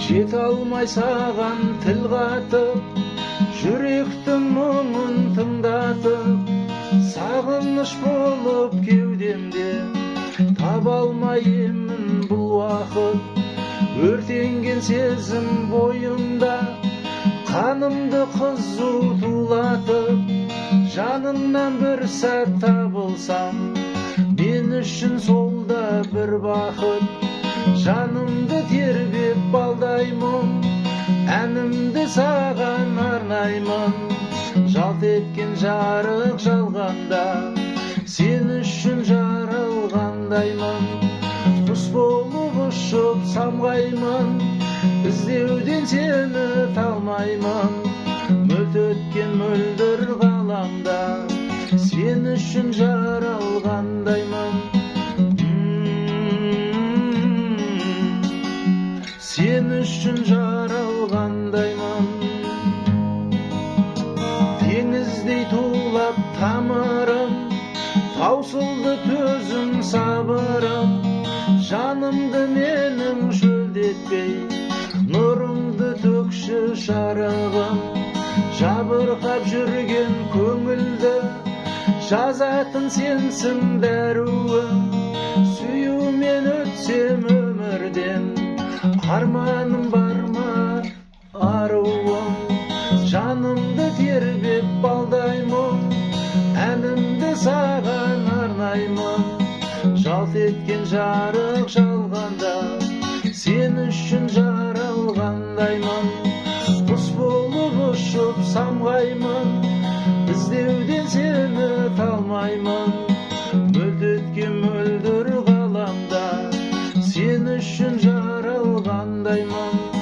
Жете алмай саған тіл қатып, жүректің мұңын тыңдатып, сағыныш болып кеудемде таба алмай емін бұл уақыт. Өртенген сезім бойымда қанымды қызу тулатып, жанымнан бір сәт табылсам, мен үшін сол да бір бақыт. Жанымды тербеп балдаймын, әнімді саған арнаймын. Жалт еткен жарық жалғанда, сен үшін жаралғандаймын. Құс болып ұшып самғаймын, іздеуден сені талмаймын. Мөлт өткен мөлдір ғаламда, сен үшін жаралғандаймын. Сен үшін жаралғандаймын. Теңіздей тулап тамырым, таусылды төзім сабырым. Жанымды менің шөлдетпей, нұрыңды төкші шарығым. Жабырқап жүрген көңілді жазатын сенсің дәруім. Сүюмен өтсем өмірден, арманым бар ма аруым. Жанымды тербеп балдаймын, әнімді саған арнаймын. Жалт еткен жарық жалғанда, сен үшін жаралғандаймын. Құс болып ұшып самғаймын, іздеуден сені талмаймын. Мөлт өткен мөлдір ғаламда, сен үшін жаралғандаймын.